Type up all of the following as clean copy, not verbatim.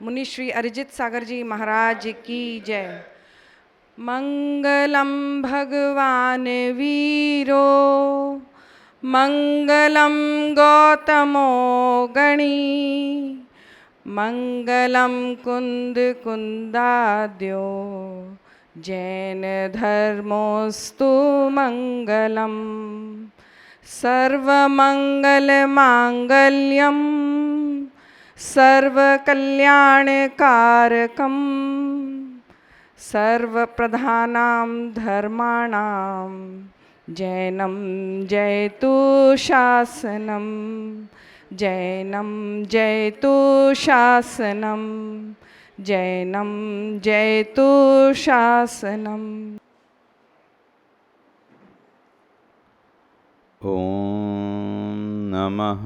मुनि श्री अरिजित सागर जी महाराज की जय। मंगलम भगवान वीरो मंगलम गौतमो गणी मंगलम कुंद कुंदाद्यो जैन धर्मोस्तु मंगलम सर्वमंगलमांगल्यम सर्वकल्याणकारकम सर्वप्रधानां धर्माणां जैनं जयतु शासनं जैनं जयतु शासनं जैनं जयतु शासनम्। ओम नमः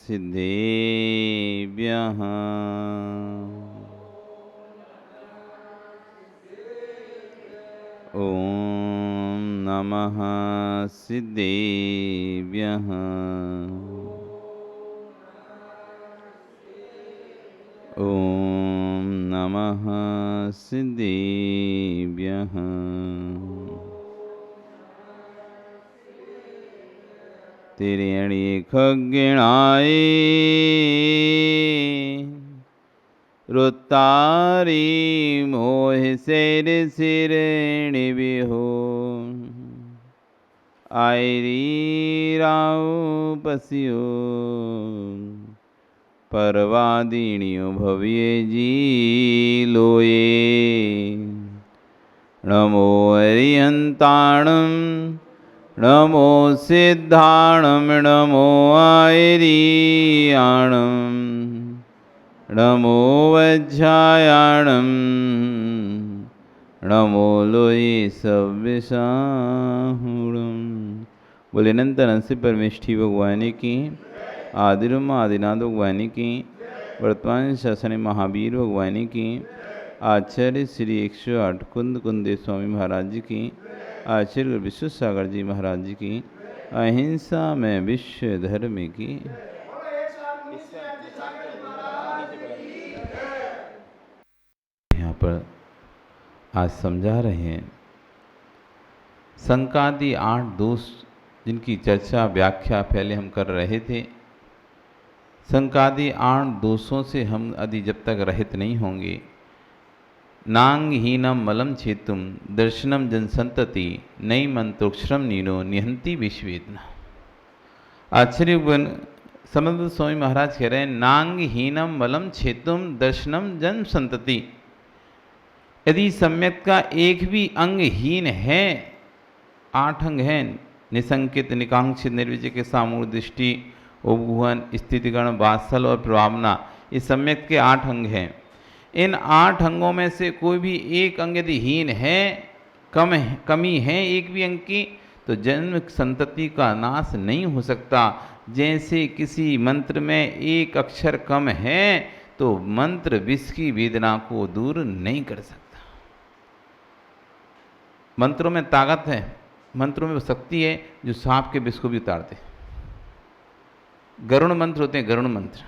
सिद्धेभ्यः। ओम नमः सिद्धेभ्यः। ओम नमः सिद्धेभ्यः। तिर्यणि खग्गिणाय रुत्तारी मोह सिर सिरणी बिहो आयरी राव पसियो परवादिनियो भव्य जी लोये नमो हरिहंताणं नमो सिद्धाणं नमो आयरीयाणं नमो वज्रायाणं नमो लोये सव्यसाहुणं। बोले अनंत अनंत परमेष्ठी भगवान की, आदिरम आदिनाथ भगवान की, वर्तमान शासन महावीर भगवान की, आचार्य श्री 108 कुंद कुंदे स्वामी महाराज जी की, आचार्य विश्व सागर जी महाराज जी की, अहिंसा में विश्व धर्म की। यहाँ पर आज समझा रहे हैं संकादि 8 दोष जिनकी चर्चा व्याख्या पहले हम कर रहे थे। संकादि 8 दोषों से हम यदि जब तक रहित नहीं होंगे, नांगहीनम मलम छेतुम दर्शनम जनसंतति नई मंत्रोक्षरम नीनो निहंती विश्वेदना। आचार्य समर्थ स्वामी महाराज कह रहे हैं नांगहीनम मलम छेतुम दर्शनम जन संतति। यदि सम्यक का एक भी अंग हीन है, 8 अंग हैं, निसंकित निकांक्षित निर्विजय सामूहिक दृष्टि उपगुहन स्थितिगण वात्सल और प्रभावना, इस सम्यक के 8 अंग हैं। इन 8 अंगों में से कोई भी एक अंग यदि हीन है, कमी है एक भी अंग की, तो जन्म संतति का नाश नहीं हो सकता। जैसे किसी मंत्र में एक अक्षर कम है तो मंत्र विष की वेदना को दूर नहीं कर सकता। मंत्रों में ताकत है, मंत्रों में वो शक्ति है जो सांप के विष को भी उतार दे। गरुड़ मंत्र होते हैं, गरुड़ मंत्र।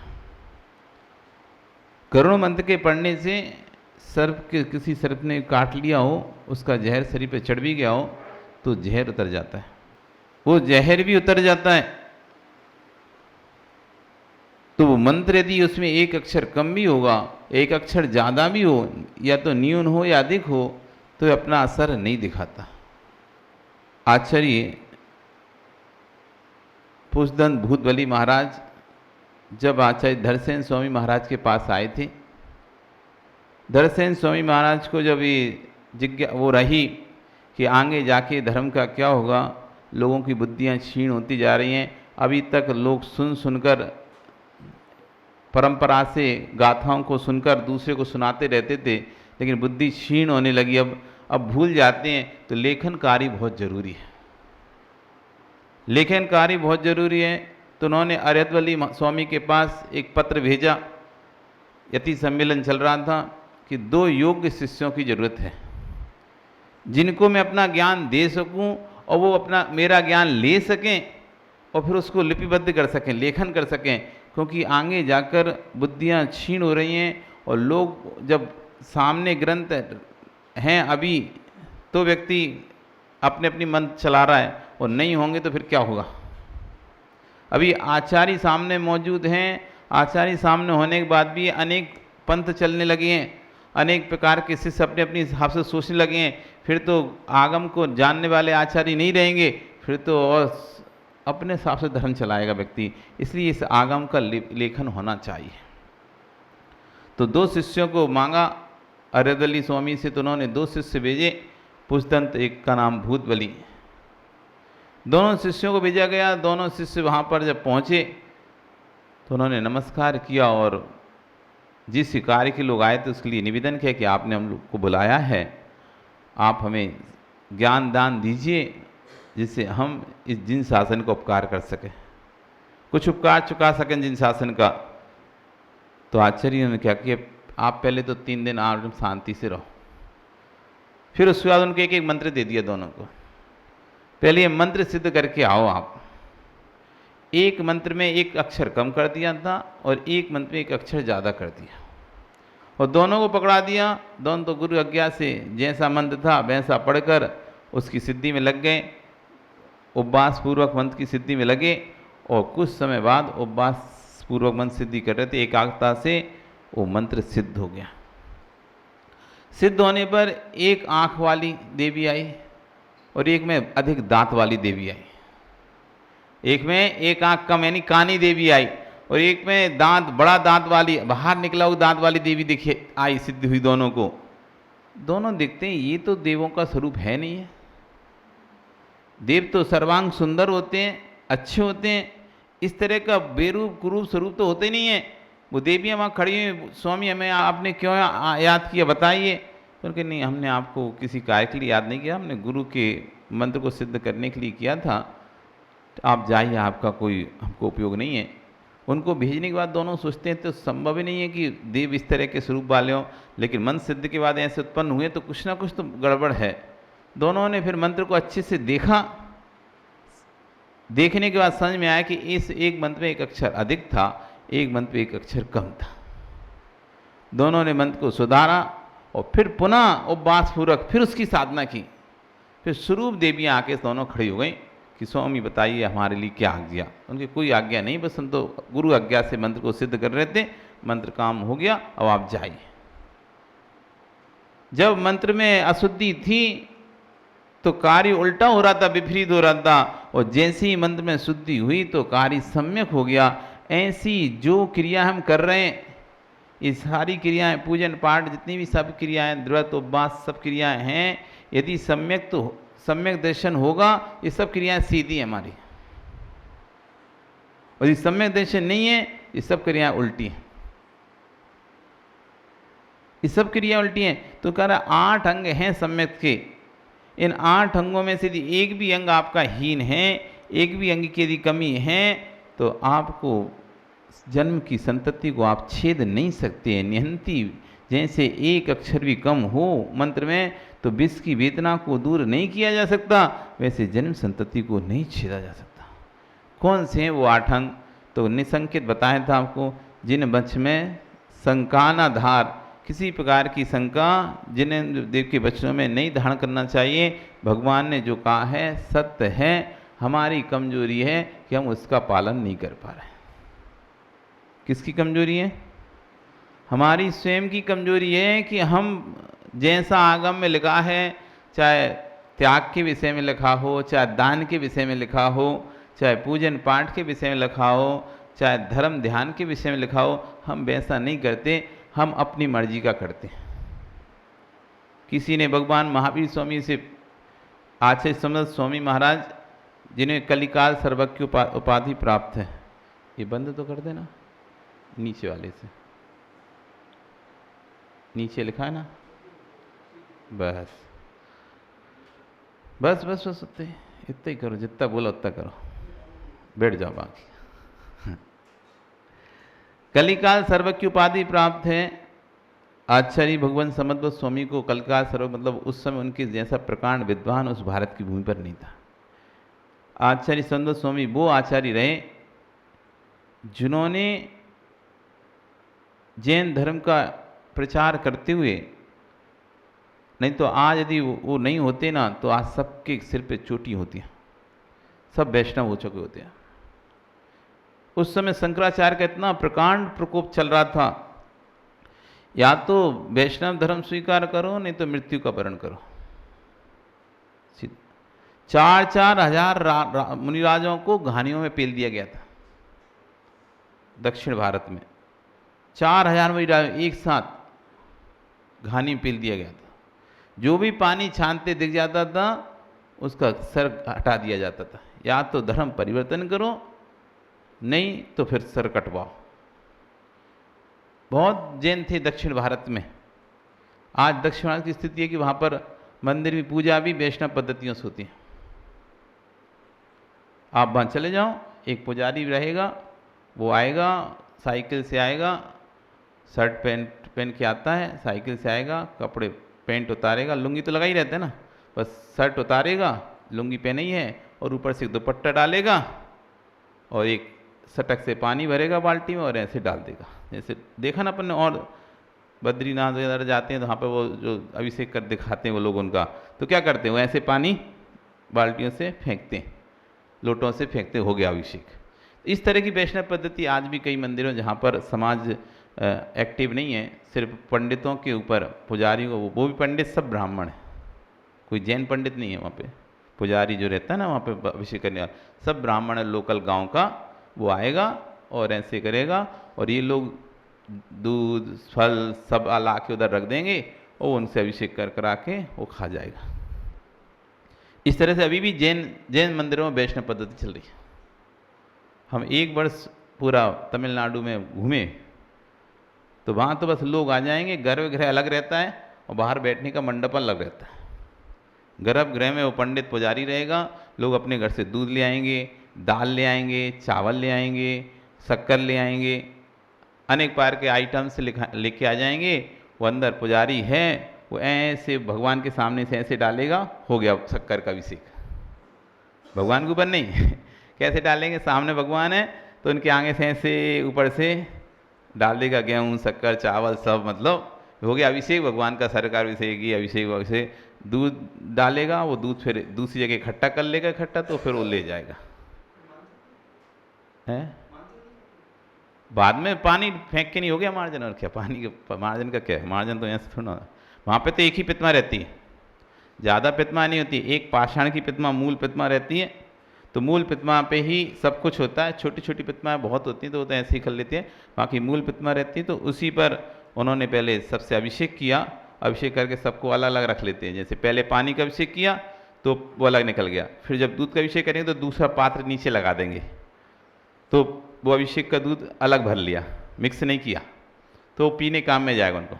गरुड़ मंत्र के पढ़ने से सर्प के किसी सर्प ने काट लिया हो, उसका जहर शरीर पे चढ़ भी गया हो तो जहर उतर जाता है, वो जहर भी उतर जाता है। तो वो मंत्र यदि उसमें एक अक्षर कम भी होगा, एक अक्षर ज़्यादा भी हो, या तो न्यून हो या अधिक हो, तो अपना असर नहीं दिखाता। आचार्य पुष्पदंत भूतबली महाराज जब आचार्य धरसेन स्वामी महाराज के पास आए थे, धरसेन स्वामी महाराज को जब ये वो रही कि आगे जाके धर्म का क्या होगा, लोगों की बुद्धियां क्षीण होती जा रही हैं। अभी तक लोग सुनकर परंपरा से गाथाओं को सुनकर दूसरे को सुनाते रहते थे, लेकिन बुद्धि क्षीण होने लगी, अब भूल जाते हैं। तो लेखन कार्य बहुत जरूरी है, लेखन कार्य बहुत जरूरी है। तो उन्होंने अरहतवली स्वामी के पास एक पत्र भेजा। यति सम्मेलन चल रहा था कि 2 योग्य शिष्यों की जरूरत है जिनको मैं अपना ज्ञान दे सकूं और वो अपना मेरा ज्ञान ले सकें और फिर उसको लिपिबद्ध कर सकें, लेखन कर सकें। क्योंकि आगे जाकर बुद्धियां क्षीण हो रही हैं और लोग जब सामने ग्रंथ हैं अभी तो व्यक्ति अपने अपनी मन चला रहा है, और नहीं होंगे तो फिर क्या होगा। अभी आचार्य सामने मौजूद हैं, आचार्य सामने होने के बाद भी अनेक पंथ चलने लगे हैं, अनेक प्रकार के शिष्य अपने अपने हिसाब से सोचने लगे हैं, फिर तो आगम को जानने वाले आचार्य नहीं रहेंगे, फिर तो और अपने हिसाब से धर्म चलाएगा व्यक्ति। इसलिए इस आगम का लेखन होना चाहिए। तो 2 शिष्यों को मांगा अरदली स्वामी से, तो उन्होंने 2 शिष्य भेजे, पुष्दंत, एक का नाम भूतबली। दोनों शिष्यों को भेजा गया। दोनों शिष्य वहाँ पर जब पहुँचे तो उन्होंने नमस्कार किया और जिस कार्य के लोग आए थे उसके लिए निवेदन किया कि आपने हम लोग को बुलाया है, आप हमें ज्ञान दान दीजिए जिससे हम इस जिन शासन को उपकार कर सकें, कुछ उपकार चुका सकें जिन शासन का। तो आचार्य ने क्या किया, आप पहले तो 3 दिन आप शांति से रहो। फिर उसके बाद उनको एक एक मंत्र दे दिया दोनों को। पहले ये मंत्र सिद्ध करके आओ आप। एक मंत्र में एक अक्षर कम कर दिया था और एक मंत्र में एक अक्षर ज़्यादा कर दिया, और दोनों को पकड़ा दिया। दोनों तो गुरु आज्ञा से जैसा मंत्र था वैसा पढ़कर उसकी सिद्धि में लग गए, उपवास पूर्वक मंत्र की सिद्धि में लगे। और कुछ समय बाद उपवास पूर्वक मंत्र सिद्धि कर रहे थे, एकाग्रता से वो मंत्र सिद्ध हो गया। सिद्ध होने पर एक आँख वाली देवी आई और एक में अधिक दांत वाली देवी आई। एक में एक आँख कम यानी कानी देवी आई, और एक में दांत, बड़ा दांत वाली, बाहर निकला हुआ दांत वाली देवी देखिए आई, सिद्ध हुई दोनों को। दोनों देखते हैं ये तो देवों का स्वरूप है नहीं है। देव तो सर्वांग सुंदर होते हैं, अच्छे होते हैं, इस तरह का बेरूप कुरूप स्वरूप तो होते नहीं है। वो देवियाँ वहाँ खड़ी हुई, स्वामी हमें आपने क्यों याद किया बताइए। क्योंकि नहीं, हमने आपको किसी कार्य के लिए याद नहीं किया, हमने गुरु के मंत्र को सिद्ध करने के लिए किया था, तो आप जाइए, आपका कोई हमको उपयोग नहीं है। उनको भेजने के बाद दोनों सोचते हैं तो संभव ही नहीं है कि देव इस तरह के स्वरूप वाले हों, लेकिन मंत्र सिद्ध के बाद ऐसे उत्पन्न हुए तो कुछ ना कुछ तो गड़बड़ है। दोनों ने फिर मंत्र को अच्छे से देखा। देखने के बाद समझ में आया कि इस एक मंत्र में एक अक्षर अधिक था, एक मंत्र में एक अक्षर कम था। दोनों ने मंत्र को सुधारा और फिर पुनः उपवास पूर्वक फिर उसकी साधना की। फिर स्वरूप देवियाँ आके दोनों खड़ी हो गई कि स्वामी बताइए हमारे लिए क्या आज्ञा। उनकी कोई आज्ञा नहीं, बस हम तो गुरु आज्ञा से मंत्र को सिद्ध कर रहे थे, मंत्र काम हो गया, अब आप जाइए। जब मंत्र में अशुद्धि थी तो कार्य उल्टा हो रहा था, विपरीत हो रहा था, और जैसे ही मंत्र में शुद्धि हुई तो कार्य सम्यक हो गया। ऐसी जो क्रिया हम कर रहे हैं, ये सारी क्रियाएं, पूजन पाठ जितनी भी सब क्रियाएं, व्रत उपवास सब क्रियाएं हैं, यदि सम्यक तो सम्यक दर्शन होगा, ये सब क्रियाएं सीधी है हमारी, और यदि सम्यक दर्शन नहीं है, ये सब क्रियाएं उल्टी हैं। ये सब क्रिया उल्टी हैं। तो कह रहा 8 अंग हैं सम्यक के। इन 8 अंगों में से यदि एक भी अंग आपका हीन है, एक भी अंग की यदि कमी है, तो आपको जन्म की संतति को आप छेद नहीं सकते। निहंती, जैसे एक अक्षर भी कम हो मंत्र में तो विष की वेदना को दूर नहीं किया जा सकता, वैसे जन्म संतति को नहीं छेदा जा सकता। कौन से हैं वो 8 अंग? तो निसंकेत बताया था आपको, जिन वंश में शंकानाधार, किसी प्रकार की शंका जिन्हें देव के वचनों में नहीं धारण करना चाहिए। भगवान ने जो कहा है सत्य है, हमारी कमजोरी है कि हम उसका पालन नहीं कर पा रहे। किसकी कमजोरी है? हमारी स्वयं की कमजोरी है कि हम जैसा आगम में लिखा है, चाहे त्याग के विषय में लिखा हो, चाहे दान के विषय में लिखा हो, चाहे पूजन पाठ के विषय में लिखा हो, चाहे धर्म ध्यान के विषय में लिखा हो, हम वैसा नहीं करते, हम अपनी मर्जी का करते हैं। किसी ने भगवान महावीर स्वामी से आचार्य समर्थ स्वामी महाराज, जिन्हें कलिकाल सर्वज्ञ उपाधि प्राप्त है, ये बंद तो कर देना नीचे वाले से, नीचे लिखा है ना, बस बस बस बस इतना ही करो, जितना बोला उतना करो, बैठ जाओ। बाकी कलिकाल सर्वज्ञ उपाधि प्राप्त है। आचार्य भगवान समद्व स्वामी को कलिकाल सर्व मतलब उस समय उनके जैसा प्रकांड विद्वान उस भारत की भूमि पर नहीं था। आचार्य समद्व स्वामी वो आचार्य रहे जिन्होंने जैन धर्म का प्रचार करते हुए, नहीं तो आज यदि वो नहीं होते ना तो आज सबके सिर पे चोटी होती है, सब वैष्णव हो चुके होते हैं। उस समय शंकराचार्य का इतना प्रकांड प्रकोप चल रहा था, या तो वैष्णव धर्म स्वीकार करो नहीं तो मृत्यु का वरण करो। 4-4 हजार मुनिराजों को घानियों में पेल दिया गया था दक्षिण भारत में। 4,000 मुनिराज एक साथ घानी में पेल दिया गया था। जो भी पानी छानते दिख जाता था उसका सर हटा दिया जाता था। या तो धर्म परिवर्तन करो नहीं तो फिर सर कटवाओ। बहुत जैन थे दक्षिण भारत में। आज दक्षिण भारत की स्थिति है कि वहाँ पर मंदिर में पूजा भी वैष्णव पद्धतियों से होती है। आप वहाँ चले जाओ, एक पुजारी रहेगा, वो आएगा, साइकिल से आएगा, शर्ट पैंट पहन के आता है, साइकिल से आएगा, कपड़े पैंट उतारेगा, लुंगी तो लगा ही रहता है ना, बस शर्ट उतारेगा, लुंगी पहने ही है, और ऊपर से दुपट्टा डालेगा और एक सटक से पानी भरेगा बाल्टी में और ऐसे डाल देगा। जैसे देखा ना अपन ने, और बद्रीनाथ वगैरह जाते हैं तो वहाँ पर वो जो अभिषेक कर दिखाते हैं वो लोग उनका, तो क्या करते हैं, वो ऐसे पानी बाल्टियों से फेंकते हैं, लोटों से फेंकते, हो गया अभिषेक। इस तरह की वैष्णव पद्धति आज भी कई मंदिरों जहाँ पर समाज एक्टिव नहीं है, सिर्फ पंडितों के ऊपर, पुजारी को, वो भी पंडित सब ब्राह्मण है, कोई जैन पंडित नहीं है वहाँ पे। पुजारी जो रहता है ना वहाँ पे अभिषेक करने वाला, सब ब्राह्मण है, लोकल गांव का, वो आएगा और ऐसे करेगा, और ये लोग दूध फल सब ला के उधर रख देंगे और उनसे अभिषेक कर करा के वो खा जाएगा। इस तरह से अभी भी जैन मंदिरों में वैष्णव पद्धति चल रही है। हम एक वर्ष पूरा तमिलनाडु में घूमे तो वहाँ तो बस लोग आ जाएंगे, गर्भगृह अलग रहता है और बाहर बैठने का मंडप अलग रहता है। गर्भगृह में वो पंडित पुजारी रहेगा, लोग अपने घर से दूध ले आएंगे, दाल ले आएंगे, चावल ले आएंगे, शक्कर ले आएंगे, अनेक प्रकार के आइटम्स लेके आ जाएंगे। वो अंदर पुजारी है, वो ऐसे भगवान के सामने से ऐसे डालेगा, हो गया शक्कर का अभिषेक। भगवान के ऊपर नहीं कैसे डालेंगे, सामने भगवान है तो उनके आगे से ऐसे ऊपर से डाल देगा गेहूँ शक्कर चावल सब, मतलब हो गया अभिषेक भगवान का। सरकार अभिषेक ही अभिषेक से दूध डालेगा, वो दूध फिर दूसरी जगह इकट्ठा कर लेगा, इकट्ठा तो फिर वो ले जाएगा है। बाद में पानी फेंक के नहीं हो गया मार्जन, और क्या पानी के मार्जन का क्या है, मार्जन तो ऐसे थोड़ा। वहाँ पे तो एक ही प्रतिमा रहती है, ज़्यादा प्रतिमा नहीं होती, एक पाषाण की प्रतिमा मूल प्रतिमा रहती है, तो मूल प्रतिमा पे ही सब कुछ होता है। छोटी छोटी प्रतिमाएं बहुत होती हैं तो वो तो ऐसे ही कर लेते हैं, बाकी मूल प्रतिमा रहती है तो उसी पर उन्होंने पहले सबसे अभिषेक किया, अभिषेक करके सबको अलग अलग रख लेते हैं। जैसे पहले पानी का अभिषेक किया तो वो अलग निकल गया, फिर जब दूध का अभिषेक करेंगे तो दूसरा पात्र नीचे लगा देंगे, तो वो अभिषेक का दूध अलग भर लिया, मिक्स नहीं किया, तो पीने काम में जाएगा, उनको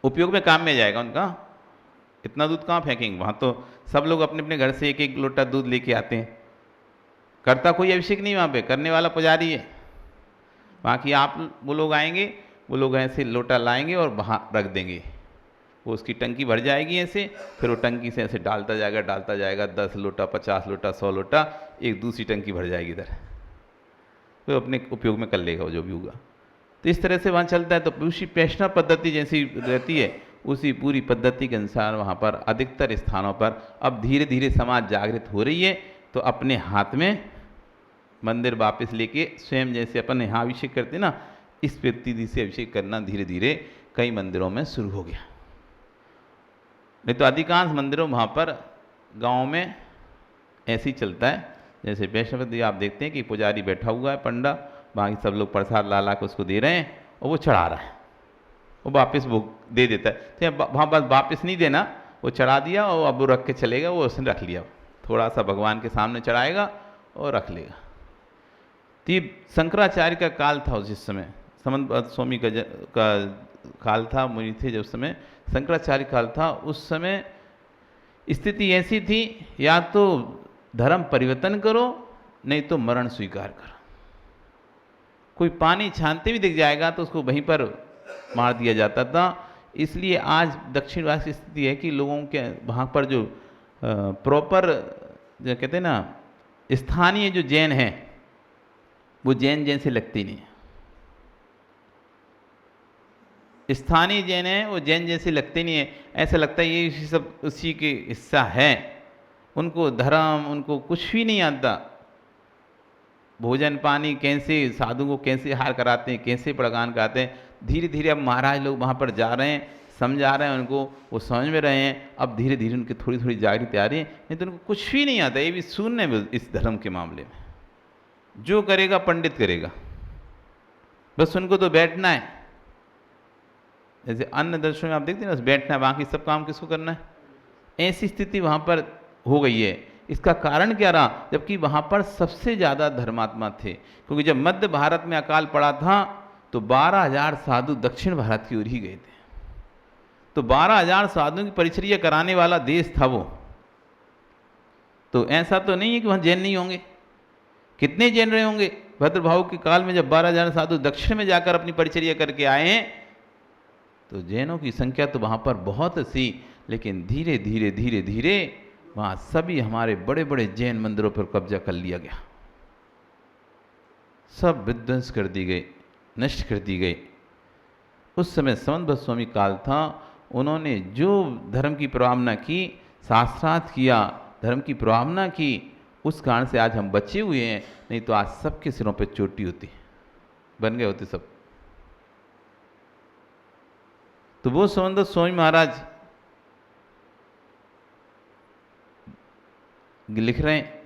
उपयोग में काम में जाएगा उनका। इतना दूध कहाँ फेंकेंगे, वहाँ तो सब लोग अपने अपने घर से एक एक लोटा दूध लेके आते हैं। करता कोई अभिषेक नहीं वहाँ पे, करने वाला पुजारी है। बाकी आप वो लोग आएंगे, वो लोग ऐसे लोटा लाएंगे और वहाँ रख देंगे, वो उसकी टंकी भर जाएगी ऐसे, फिर वो टंकी से ऐसे डालता जाएगा 10 लोटा 50 लोटा 100 लोटा, एक दूसरी टंकी भर जाएगी इधर, तो अपने उपयोग में कर लेगा वो जो भी होगा। तो इस तरह से वहाँ चलता है। तो उसी वैष्णव पद्धति जैसी रहती है, उसी पूरी पद्धति के अनुसार वहाँ पर अधिकतर स्थानों पर अब धीरे धीरे समाज जागृत हो रही है। तो अपने हाथ में मंदिर वापस लेके स्वयं जैसे अपन यहाँ अभिषेक करते ना, इस विधि से अभिषेक करना धीरे धीरे कई मंदिरों में शुरू हो गया। नहीं तो अधिकांश मंदिरों वहाँ पर गाँव में ऐसे ही चलता है। जैसे वैष्णव पद्धति आप देखते हैं कि पुजारी बैठा हुआ है, पंडा, बाकी सब लोग प्रसाद ला के उसको दे रहे हैं और वो चढ़ा रहा है, वो वापस वो दे देता है। तो वहाँ बस वापस नहीं देना, वो चढ़ा दिया और अब वो रख के चलेगा, वो उसने रख लिया, थोड़ा सा भगवान के सामने चढ़ाएगा और रख लेगा। तो ये शंकराचार्य का काल था जिस समय, समंत स्वामी का काल था, मुनि थे जब समय शंकराचार्य काल था, उस समय स्थिति ऐसी थी, या तो धर्म परिवर्तन करो नहीं तो मरण स्वीकार करो। कोई पानी छानते भी दिख जाएगा तो उसको वहीं पर मार दिया जाता था। इसलिए आज दक्षिण भारत की स्थिति है कि लोगों के वहाँ पर जो प्रॉपर जो कहते हैं ना स्थानीय जो जैन हैं, वो जैन जैसे लगते नहीं है। स्थानीय जैन हैं वो जैन जैसे लगते नहीं है, ऐसा लगता है ये सब उसी के हिस्सा है, उनको धर्म उनको कुछ भी नहीं आता। भोजन पानी कैसे साधु को कैसे हार कराते हैं, कैसे प्रगान कराते हैं। धीरे धीरे अब महाराज लोग वहाँ पर जा रहे हैं, समझा रहे हैं उनको, वो समझ में रहे हैं। अब धीरे धीरे उनकी थोड़ी थोड़ी जागृति आ रही है, नहीं तो उनको कुछ भी नहीं आता, ये भी शून्य है इस धर्म के मामले में। जो करेगा पंडित करेगा, बस उनको तो बैठना है। जैसे अन्य दर्शनों में आप देखते हैं बस बैठना है, बाकी सब काम किसको करना है, ऐसी स्थिति वहाँ पर हो गई है। इसका कारण क्या रहा, जबकि वहाँ पर सबसे ज़्यादा धर्मात्मा थे। क्योंकि जब मध्य भारत में अकाल पड़ा था तो 12,000 साधु दक्षिण भारत की ओर ही गए थे। तो 12,000 साधुओं की परिचर्या कराने वाला देश था वो। तो ऐसा तो नहीं है कि वहाँ जैन नहीं होंगे, कितने जैन रहे होंगे। भद्रभाव के काल में जब 12,000 साधु दक्षिण में जाकर अपनी परिचर्या करके आए हैं तो जैनों की संख्या तो वहाँ पर बहुत सी, लेकिन धीरे धीरे धीरे धीरे वहाँ सभी हमारे बड़े बड़े जैन मंदिरों पर कब्जा कर लिया गया, सब विध्वंस कर दी गई, नष्ट कर दी गई। उस समय समंत स्वामी काल था, उन्होंने जो धर्म की प्रवाहना की, शास्त्रार्थ किया, धर्म की प्रवाहना की, उस कारण से आज हम बचे हुए हैं, नहीं तो आज सबके सिरों पे चोटी होती, बन गए होते सब। तो वो समंत स्वामी महाराज लिख रहे हैं,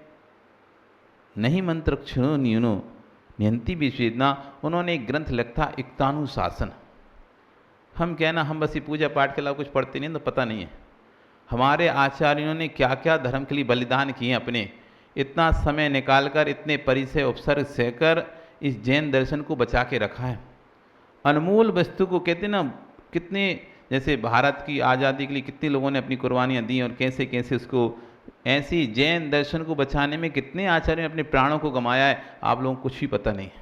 नहीं मंत्र क्षणो न्यूनो नियंती विश्वेदना। उन्होंने एक ग्रंथ लिखा इक्तानुशासन। हम कहना हम बस ये पूजा पाठ के अलावा कुछ पढ़ते नहीं तो पता नहीं है हमारे आचार्यों ने क्या क्या धर्म के लिए बलिदान किए अपने, इतना समय निकालकर इतने परिचय उपसर्ग सहकर इस जैन दर्शन को बचा के रखा है। अनमोल वस्तु को कहते ना, कितने जैसे भारत की आज़ादी के लिए कितने लोगों ने अपनी कुर्बानियाँ दी और कैसे कैसे उसको, ऐसी जैन दर्शन को बचाने में कितने आचार्यों ने अपने प्राणों को गंवाया है, आप लोगों को कुछ भी पता नहीं है।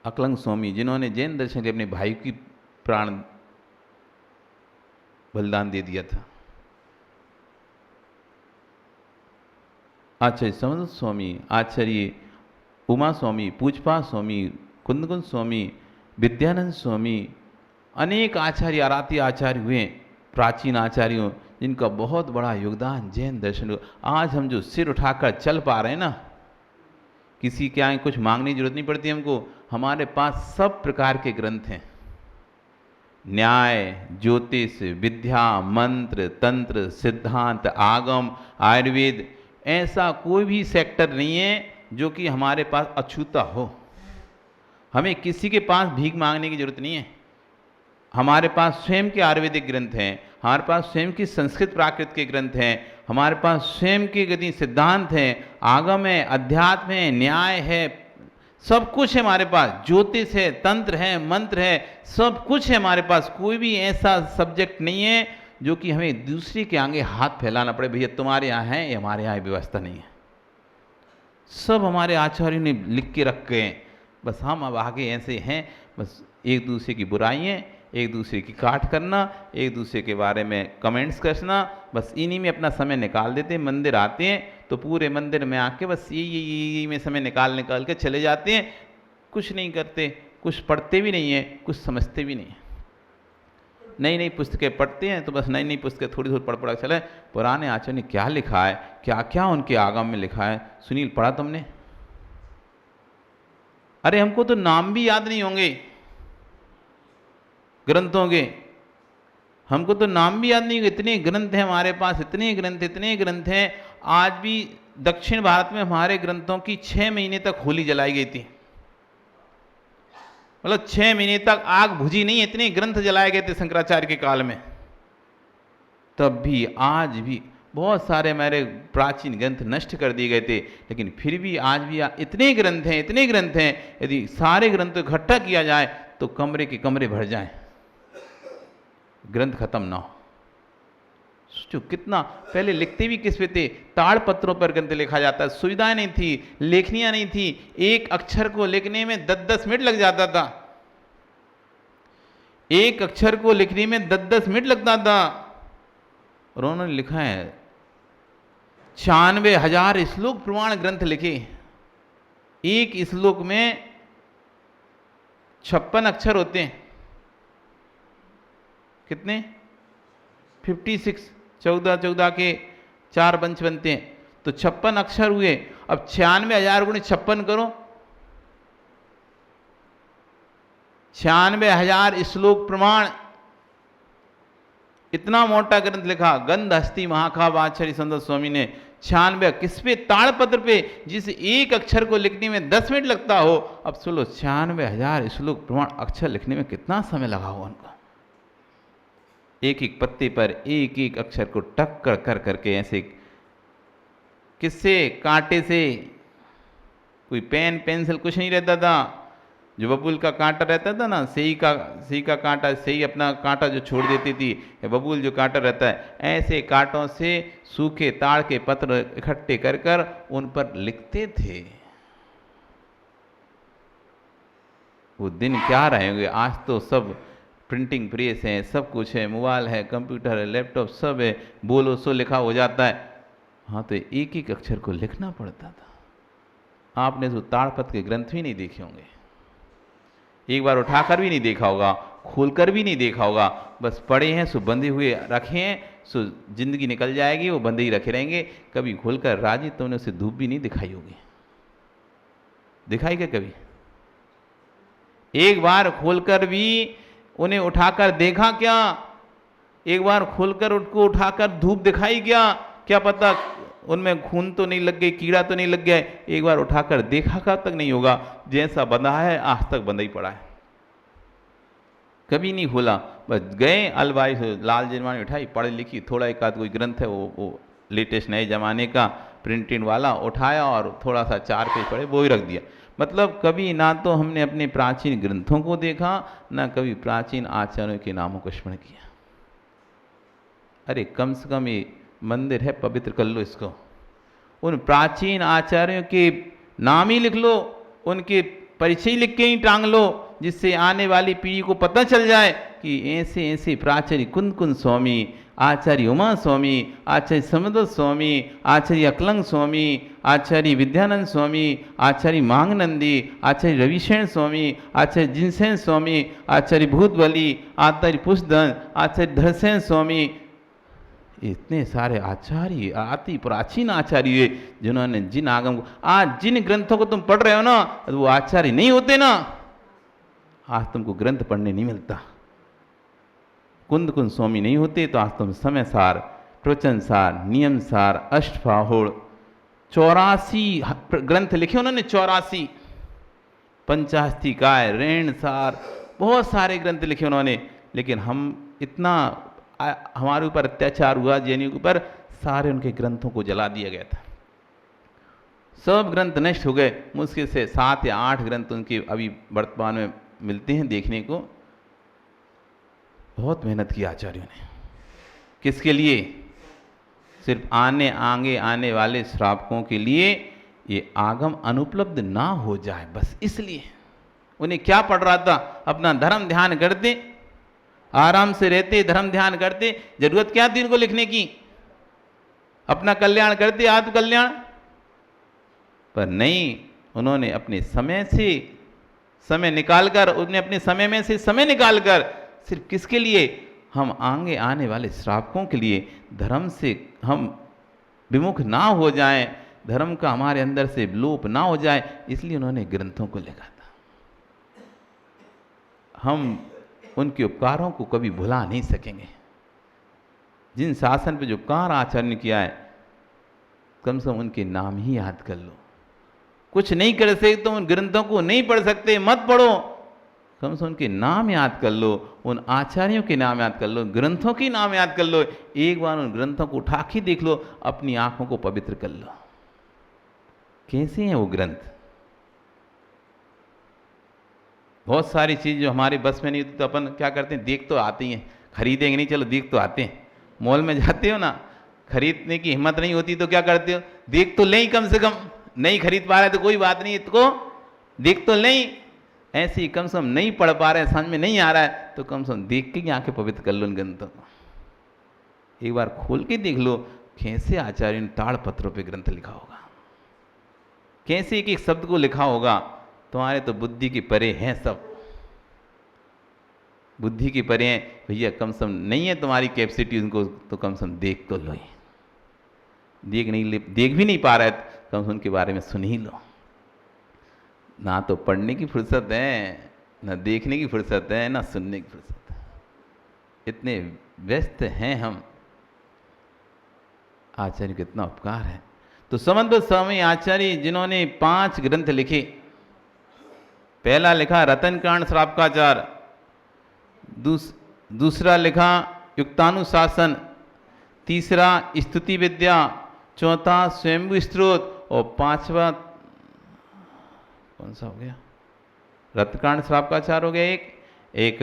अकलंग स्वामी जिन्होंने जैन दर्शन के अपने भाई की प्राण बलिदान दे दिया था। आचार्य समंत स्वामी, आचार्य उमा स्वामी, पूजपा स्वामी, कुंदकुंद स्वामी, विद्यानंद स्वामी, अनेक आचार्य आराध्य आचार्य हुए, प्राचीन आचार्यों जिनका बहुत बड़ा योगदान जैन दर्शन। आज हम जो सिर उठाकर चल पा रहे हैं ना, किसी के आगे कुछ मांगने की जरूरत नहीं पड़ती हमको, हमारे पास सब प्रकार के ग्रंथ हैं, न्याय, ज्योतिष, विद्या, मंत्र, तंत्र, सिद्धांत, आगम, आयुर्वेद, ऐसा कोई भी सेक्टर नहीं है जो कि हमारे पास अछूता हो। हमें किसी के पास भीख मांगने की जरूरत नहीं है। हमारे पास स्वयं के आयुर्वेदिक ग्रंथ हैं, हमारे पास स्वयं की संस्कृत प्राकृत के ग्रंथ हैं, हमारे पास स्वयं के गति सिद्धांत हैं, आगम है, अध्यात्म है, न्याय है, सब कुछ है हमारे पास, ज्योतिष है, तंत्र है, मंत्र है, सब कुछ है हमारे पास। कोई भी ऐसा सब्जेक्ट नहीं है जो कि हमें दूसरे के आगे हाथ फैलाना पड़े, भैया तुम्हारे यहाँ है, हमारे यहाँ व्यवस्था नहीं है। सब हमारे आचार्यों ने लिख के रख गए हैं, बस हम अब आगे ऐसे हैं, बस एक दूसरे की बुराइयाँ, एक दूसरे की काट करना, एक दूसरे के बारे में कमेंट्स करना, बस इन्हीं में अपना समय निकाल देते हैं। मंदिर आते हैं तो पूरे मंदिर में आके बस यही में समय निकाल के चले जाते हैं, कुछ नहीं करते, कुछ पढ़ते भी नहीं है, कुछ समझते भी नहीं है। नई नई पुस्तकें पढ़ते हैं तो बस नई नई पुस्तकें थोड़ी थोड़ी पढ़ चले, पुराने आचार्य ने क्या लिखा है, क्या क्या उनके आगम में लिखा है, सुनील पढ़ा तुमने? अरे हमको तो नाम भी याद नहीं होंगे ग्रंथों के, हमको तो नाम भी याद नहीं, इतने ग्रंथ हैं हमारे पास, इतने ग्रंथ हैं। आज भी दक्षिण भारत में हमारे ग्रंथों की 6 महीने तक होली जलाई गई थी, मतलब 6 महीने तक आग बुझी नहीं, इतने ग्रंथ जलाए गए थे शंकराचार्य के काल में। तब भी आज भी बहुत सारे हमारे प्राचीन ग्रंथ नष्ट कर दिए गए थे, लेकिन फिर भी आज भी इतने ग्रंथ हैं, यदि सारे ग्रंथ इकट्ठा किया जाए तो कमरे के कमरे भर जाएं, ग्रंथ खत्म ना हो। सोचो कितना, पहले लिखते भी किस पे थे, ताड़ पत्रों पर ग्रंथ लिखा जाता, सुविधाएं नहीं थी, लेखनियां नहीं थी, एक अक्षर को लिखने में 10-10 मिनट लग जाता था, एक अक्षर को लिखने में 10-10 मिनट लगता था। और उन्होंने लिखा है 96,000 श्लोक प्रमाण ग्रंथ लिखे, एक श्लोक में 56 अक्षर होते हैं, कितने? 56। 14 के 4 वंश बनते हैं तो 56 अक्षर हुए। अब 96,000 गुणे 56 करो, 96,000 श्लोक प्रमाण। इतना मोटा ग्रंथ लिखा गंध हस्ती महाकाव्य आचार्य संत स्वामी ने। 96 किस पे? ताड़पत्र पे, जिस एक अक्षर को लिखने में 10 मिनट लगता हो। अब सुनो 96,000 श्लोक प्रमाण अक्षर लिखने में कितना समय लगा होगा उनको। एक एक पत्ते पर एक एक अक्षर को टक कर कर करके ऐसे, किससे? कांटे से। कोई पेन पेंसिल कुछ नहीं रहता था। जो बबूल का कांटा रहता था ना, सही का कांटा, सही अपना कांटा जो छोड़ देती थी, बबूल जो कांटा रहता है, ऐसे कांटों से सूखे ताड़ के पत्र इकट्ठे कर कर उन पर लिखते थे। वो दिन क्या रहे होंगे। आज तो सब प्रिंटिंग प्रेस है, सब कुछ है, मोबाइल है, कंप्यूटर है, लैपटॉप सब है, बोलो सो लिखा हो जाता है। हाँ तो एक एक अक्षर को लिखना पड़ता था। आपने तो ताड़पत्र के ग्रंथ भी नहीं देखे होंगे, एक बार उठाकर भी नहीं देखा होगा, खोलकर भी नहीं देखा होगा, बस पड़े हैं सो बंधे हुए रखे हैं, सो जिंदगी निकल जाएगी, वो बंधे ही रखे रहेंगे। कभी खोलकर राजी तुमने उसे धूप भी नहीं दिखाई होगी। दिखाई क्या कभी? एक बार खोलकर भी उन्हें उठाकर देखा क्या? एक बार खोलकर उनको उठाकर धूप दिखाई क्या पता उनमें खून तो नहीं लग गई, कीड़ा तो नहीं लग गया। एक बार उठाकर देखा कब तक नहीं होगा। जैसा बंधा है आज तक बंधा ही पड़ा है, कभी नहीं खोला। बस गए अलवाई से लाल जिरवानी उठाई, पढ़ी लिखी, थोड़ा एक आध कोई ग्रंथ है वो लेटेस्ट नए जमाने का प्रिंटिंग वाला उठाया और थोड़ा सा 4 पेज पढ़े, वो ही रख दिया। मतलब कभी ना तो हमने अपने प्राचीन ग्रंथों को देखा, ना कभी प्राचीन आचार्यों के नामों को स्मरण किया। अरे कम से कम ये मंदिर है, पवित्र कर लो इसको। उन प्राचीन आचार्यों के नाम ही लिख लो, उनके परिचय लिख के ही टांग लो, जिससे आने वाली पीढ़ी को पता चल जाए कि ऐसे ऐसे प्राचार्य कुंद कुंद स्वामी, आचार्य उमा स्वामी, आचार्य समदत्त स्वामी, आचार्य अकलंग स्वामी, आचार्य विद्यानंद स्वामी, आचार्य मांगनंदी, आचार्य रविशेन स्वामी, आचार्य जिनसेन स्वामी, आचार्य भूतबली, आचार्य पुष्धन, आचार्य धरसेन स्वामी। इतने सारे आचार्य, अति प्राचीन आचार्य जिन्होंने जिन आगम को, आज जिन ग्रंथों को तुम पढ़ रहे हो ना, वो आचार्य नहीं होते ना, आज तुमको ग्रंथ पढ़ने नहीं मिलता। कुंद कुंद स्वामी नहीं होते तो आज तुम समय सार, प्रवचन सार, नियम सार, अष्टफाहुड़ 84 ग्रंथ लिखे उन्होंने, 84 पंचास्तिकाय, रेण सार, बहुत सारे ग्रंथ लिखे उन्होंने। लेकिन हम इतना हमारे ऊपर अत्याचार हुआ जैनियों के ऊपर, सारे उनके ग्रंथों को जला दिया गया था, सब ग्रंथ नष्ट हो गए। मुश्किल से 7 या 8 ग्रंथ उनके अभी वर्तमान में मिलते हैं देखने को। बहुत मेहनत की आचार्यों ने, किसके लिए? सिर्फ आगे आने वाले श्रावकों के लिए ये आगम अनुपलब्ध ना हो जाए, बस इसलिए। उन्हें क्या पड़ रहा था? अपना धर्म ध्यान करते, आराम से रहते, धर्म ध्यान करते, जरूरत क्या थी इनको लिखने की? अपना कल्याण करते, आत्म कल्याण। पर नहीं, उन्होंने अपने समय से समय निकालकर, उन्होंने अपने समय में से समय निकालकर सिर्फ किसके लिए? हम आगे आने वाले श्रावकों के लिए, धर्म से हम विमुख ना हो जाएं, धर्म का हमारे अंदर से लोप ना हो जाए, इसलिए उन्होंने ग्रंथों को लिखा था। हम उनके उपकारों को कभी भुला नहीं सकेंगे। जिन शासन पे जो उपकार आचार्य ने किया है, कम से कम उनके नाम ही याद कर लो। कुछ नहीं कर सकते तो उन ग्रंथों को नहीं पढ़ सकते, मत पढ़ो, कम से कम उनके नाम याद कर लो, उन आचार्यों के नाम याद कर लो, ग्रंथों के नाम याद कर लो। एक बार उन ग्रंथों को उठा के देख लो, अपनी आंखों को पवित्र कर लो, कैसे हैं वो ग्रंथ। बहुत सारी चीज़ जो हमारे बस में नहीं होती तो अपन क्या करते हैं? देख तो आते हैं, खरीदेंगे नहीं, चलो देख तो आते हैं। मॉल में जाते हो ना, खरीदने की हिम्मत नहीं होती तो क्या करते हो? देख तो लें, कम से कम। नहीं खरीद पा रहे तो कोई बात नहीं, इसको देख तो लें। ऐसे ही कम से कम नहीं पढ़ पा रहे, समझ में नहीं आ रहा है, तो कम से कम देख के आंखें पवित्र कर लो उन ग्रंथों को। एक बार खोल के देख लो, कैसे आचार्य ने ताड़ पत्रों पे ग्रंथ लिखा होगा, कैसे एक एक शब्द को लिखा होगा। तुम्हारे तो बुद्धि के परे हैं सब। बुद्धि की परे हैं, भैया कम से कम नहीं है तुम्हारी कैपेसिटी उनको, तो कम से कम देख तो लो। देख भी नहीं पा रहे, कम से उनके बारे में सुन ही लो। ना तो पढ़ने की फुर्सत है, ना देखने की फुर्सत है, ना सुनने की फुर्सत है, इतने व्यस्त हैं हम। आचार्य कितना उपकार है। तो समन्त स्वामी आचार्य जिन्होंने 5 ग्रंथ लिखे, पहला लिखा रतनकांड श्रावकाचार, दूसरा लिखा युक्तानुशासन, तीसरा स्तुति विद्या, चौथा स्वयंभू स्त्रोत और 5वां कौन सा हो गया, रतनकांड श्रावकाचार हो गया, एक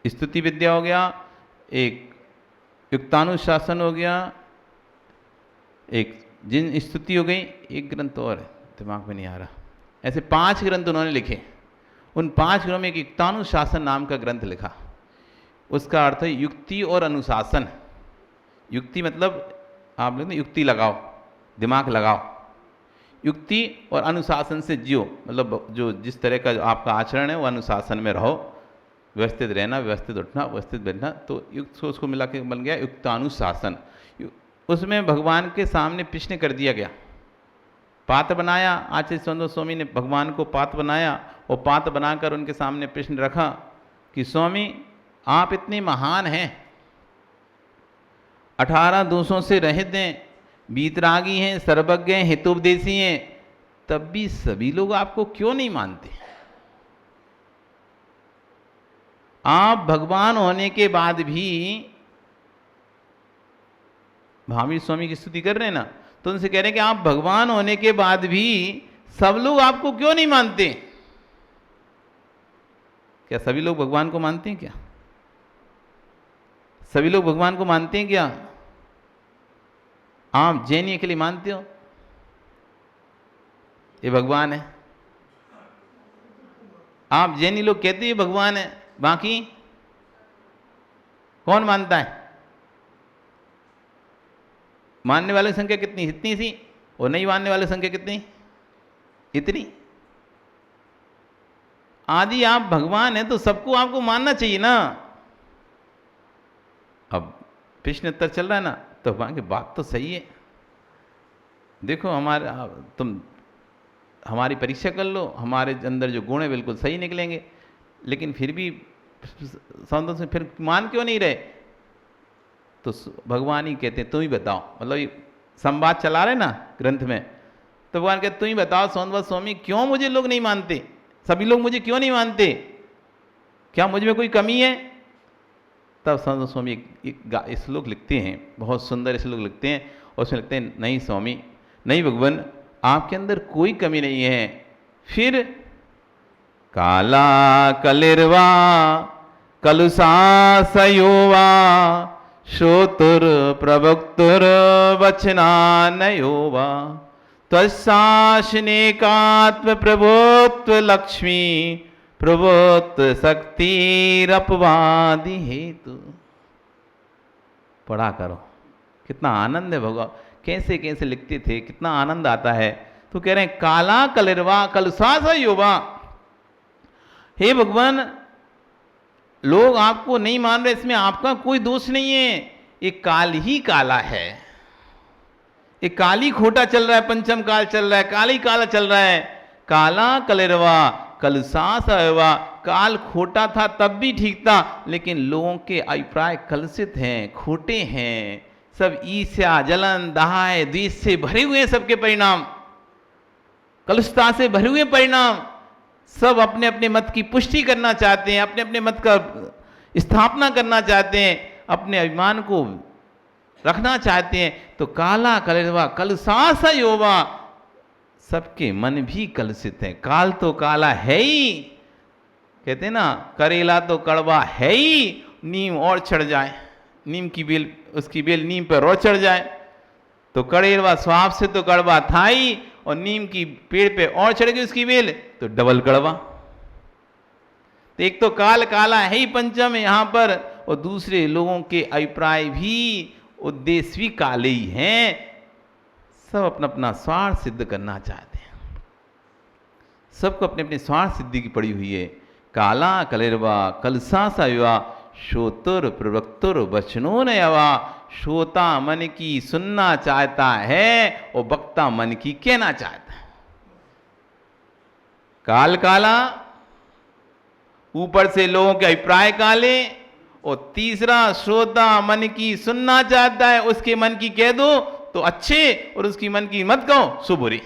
स्तुति विद्या हो गया, एक युक्तानुशासन हो गया, एक जिन स्तुति हो गई, एक ग्रंथ और है दिमाग में नहीं आ रहा। ऐसे 5 ग्रंथ उन्होंने लिखे। उन 5 ग्रंथों में एक युक्तानुशासन नाम का ग्रंथ लिखा। उसका अर्थ है युक्ति और अनुशासन। युक्ति मतलब आप लोग युक्ति लगाओ, दिमाग लगाओ, युक्ति और अनुशासन से जियो, मतलब जो जिस तरह का आपका आचरण है वो अनुशासन में रहो, व्यवस्थित रहना, व्यवस्थित उठना, व्यवस्थित बैठना, तो युक्त उसको मिला के बन गया युक्तानुशासन। उसमें भगवान के सामने प्रश्न कर दिया गया, पात्र बनाया। आचार्य समन्त स्वामी ने भगवान को पात्र बनाया और पात्र बनाकर उनके सामने प्रश्न रखा कि स्वामी आप इतने महान हैं, 18 दोषों से रहित हैं, वीतरागी हैं, सर्वज्ञ हैं, हितोपदेशी हैं, तब भी सभी लोग आपको क्यों नहीं मानते? आप भगवान होने के बाद भी, महावीर स्वामी की स्तुति कर रहे हैं ना, तो उनसे कह रहे हैं कि आप भगवान होने के बाद भी सब लोग आपको क्यों नहीं मानते? क्या सभी लोग भगवान को मानते हैं? क्या सभी लोग भगवान को मानते हैं? क्या आप जैन के लिए मानते हो ये भगवान है? आप जैनी लोग कहते हैं भगवान है, बाकी कौन मानता है? मानने वालों की संख्या कितनी? इतनी सी। और नहीं मानने वालों की संख्या कितनी? इतनी। आदि आप भगवान है तो सबको आपको मानना चाहिए ना। अब प्रश्न उत्तर चल रहा है ना, तो भगवान की बात तो सही है। देखो तुम हमारी परीक्षा कर लो, हमारे अंदर जो गुण है बिल्कुल सही निकलेंगे, लेकिन फिर भी संतों से फिर मान क्यों नहीं रहे? तो भगवान ही कहते हैं तुम ही बताओ, मतलब ये संवाद चला रहे ना ग्रंथ में, तो भगवान कहते तुम ही बताओ समन्त स्वामी क्यों मुझे लोग नहीं मानते? सभी लोग मुझे क्यों नहीं मानते? क्या मुझ में कोई कमी है? तब समन्त स्वामी एक श्लोक लिखते हैं, बहुत सुंदर श्लोक लिखते हैं, और उसमें लिखते हैं नहीं स्वामी, नहीं भगवान, आपके अंदर कोई कमी नहीं है। फिर काला कलिर्वा कलुषासयोवा श्रोतुर प्रवक्तुर वचनानयोवा तस्शासनेकात्म प्रभुत्व लक्ष्मी प्रभुत्व शक्तिरपवादि हेतु। पढ़ा करो, कितना आनंद है। भगवान कैसे कैसे लिखते थे, कितना आनंद आता है। तो कह रहे हैं काला कलिर्वा कलुषासयोवा, हे भगवान लोग आपको नहीं मान रहे, इसमें आपका कोई दोष नहीं है, ये काल ही काला है, ये काल ही खोटा चल रहा है, पंचम काल चल रहा है, काल ही काला चल रहा है। काला कलिर्वा कलुषासयोवा, काल खोटा था तब भी ठीक था, लेकिन लोगों के अभिप्राय कलुषित हैं, खोटे हैं, सब ईर्ष्या जलन दहाय द्वेष से भरे हुए हैं, सबके परिणाम कलुषता से भरे हुए परिणाम। सब अपने अपने मत की पुष्टि करना चाहते हैं, अपने अपने मत का स्थापना करना चाहते हैं, अपने अभिमान को रखना चाहते हैं। तो काला कलिर्वा कलुषासयोवा, सबके मन भी कलुषित हैं। काल तो काला है ही, कहते हैं ना करेला तो कड़वा है ही, नीम और चढ़ जाए, नीम की बेल, उसकी बेल नीम पर और चढ़ जाए, तो कड़ेलवा स्वाप से तो कड़वा था ही, और नीम की पेड़ पे और चढ़ गई उसकी बेल तो डबल कड़वा। तो एक तो काल काला है ही पंचम यहां पर, और दूसरे लोगों के अभिप्राय भी उद्देश्य भी काले ही हैं। सब अपना अपना स्वार्थ सिद्ध करना चाहते हैं, सबको अपने अपने स्वार्थ सिद्धि की पड़ी हुई है काला कलिर्वा कलसा सयुवा श्रोतुर प्रवक्तुर वचनो नयवा। श्रोता मन की सुनना चाहता है और वक्ता मन की कहना चाहता है। काल काला, ऊपर से लोगों के अभिप्राय काले, और तीसरा श्रोता मन की सुनना चाहता है, उसके मन की कह दो तो अच्छे और उसकी मन की मत कहो सो बुरी।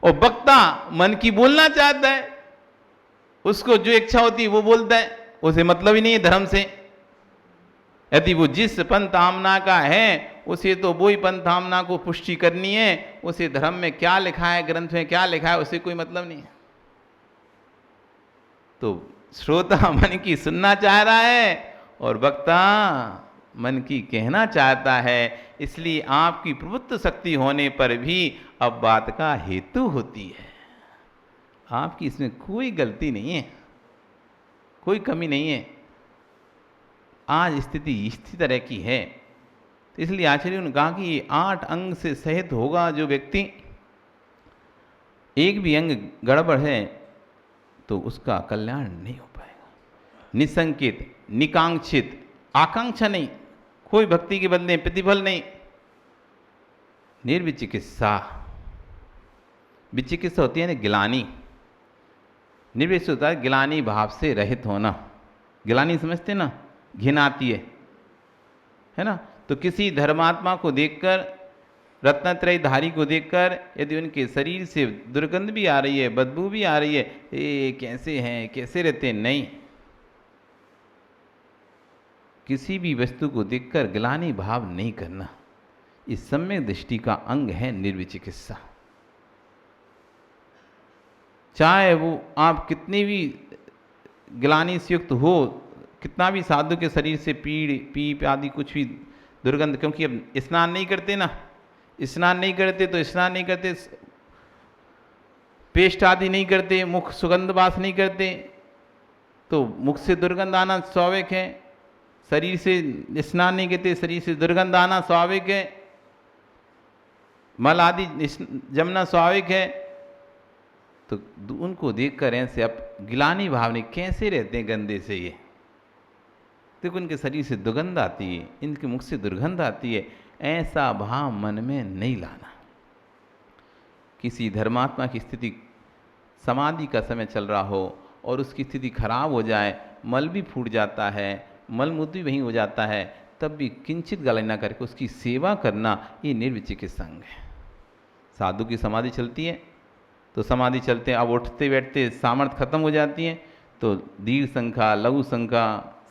और वक्ता मन की बोलना चाहता है, उसको जो इच्छा होती है वो बोलता है, उसे मतलब ही नहीं है धर्म से। यदि वो जिस पंथामना का है उसे तो वो ही पंथामना को पुष्टि करनी है, उसे धर्म में क्या लिखा है, ग्रंथ में क्या लिखा है, उसे कोई मतलब नहीं है। तो श्रोता मन की सुनना चाह रहा है और वक्ता मन की कहना चाहता है। इसलिए आपकी प्रभुत्व शक्ति होने पर भी अब बात का हेतु होती है। आपकी इसमें कोई गलती नहीं है, कोई कमी नहीं है। आज स्थिति इसी तरह की है, तो इसलिए आचार्यों ने कहा कि ये 8 अंग से सहित होगा जो व्यक्ति। एक भी अंग गड़बड़ है तो उसका कल्याण नहीं हो पाएगा। निसंकित, निकांक्षित, आकांक्षा नहीं, कोई भक्ति के बदले प्रतिफल नहीं। निर्विचिकित्सा, विचिकित्सा होती है ना गिलानी, निर्विचिकित्सा होता है गिलानी भाव से रहित होना। गिलानी समझते ना, घिन आती है ना। तो किसी धर्मात्मा को देखकर, रत्नत्रय धारी को देखकर यदि उनके शरीर से दुर्गंध भी आ रही है, बदबू भी आ रही है, ये कैसे हैं, कैसे रहते हैं, नहीं। किसी भी वस्तु को देखकर गिलानी भाव नहीं करना, इस सम्यक दृष्टि का अंग है निर्विचिकित्सा। चाहे वो आप कितनी भी गिलानी से युक्त हो, कितना भी साधु के शरीर से पीप आदि कुछ भी दुर्गंध, क्योंकि अब स्नान नहीं करते ना, स्नान नहीं करते तो स्नान नहीं करते, पेस्ट आदि नहीं करते, मुख सुगंध वास नहीं करते, तो मुख से दुर्गंध आना स्वाभाविक है। शरीर से स्नान नहीं करते, शरीर से दुर्गंध आना स्वाभाविक है। मल आदि जमना स्वाभाविक है। तो उनको देखकर ऐसे अब गिलानी भावने कैसे रहते हैं गंदे से, ये देखो इनके शरीर से दुर्गंध आती है, इनके मुख से दुर्गंध आती है, ऐसा भाव मन में नहीं लाना। किसी धर्मात्मा की स्थिति, समाधि का समय चल रहा हो और उसकी स्थिति खराब हो जाए, मल भी फूट जाता है, मल मूत्र भी वहीं हो जाता है, तब भी किंचित गलती न करके उसकी सेवा करना, ये निर्विचिकित्सा अंग है। साधु की समाधि चलती है तो समाधि चलते हैं, अब उठते बैठते सामर्थ्य खत्म हो जाती है, तो दीर्घ संख्या, लघु संख्या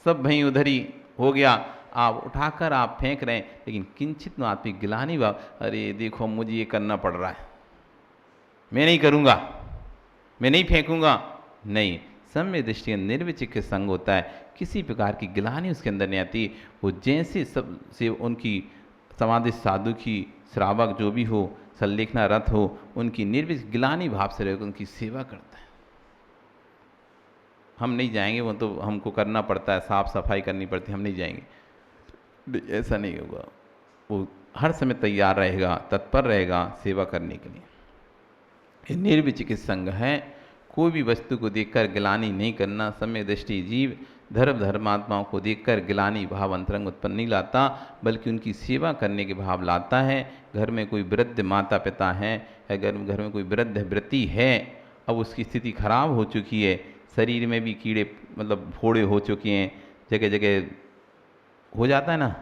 सब वहीं उधर ही हो गया। आप उठाकर आप फेंक रहे हैं, लेकिन किंचित न आपकी गिलानी भाव, अरे देखो मुझे ये करना पड़ रहा है, मैं नहीं करूँगा, मैं नहीं फेंकूँगा, नहीं। सम्य दृष्टि निर्विचिकित्सा अंग होता है, किसी प्रकार की गिलानी उसके अंदर नहीं आती। वो जैसे सब से उनकी समाधि साधु की श्रावक जो भी हो, सल्लेखना रथ हो, उनकी निर्विच गिलानी भाव से रहकर उनकी सेवा करता है। हम नहीं जाएंगे, वो तो हमको करना पड़ता है, साफ सफाई करनी पड़ती है, हम नहीं जाएंगे, ऐसा नहीं होगा। वो हर समय तैयार रहेगा, तत्पर रहेगा सेवा करने के लिए। ये निर्विचिकित्सा अंग है। कोई भी वस्तु को देखकर गिलानी नहीं करना। सम्यक दृष्टि जीव धर्मात्माओं को देखकर गिलानी भाव अंतरंग उत्पन्न नहीं लाता, बल्कि उनकी सेवा करने के भाव लाता है। घर में कोई वृद्ध माता पिता हैं, अगर घर में कोई वृद्ध व्रती है, अब उसकी स्थिति खराब हो चुकी है, शरीर में भी कीड़े मतलब फोड़े हो चुके हैं, जगह जगह हो जाता है ना,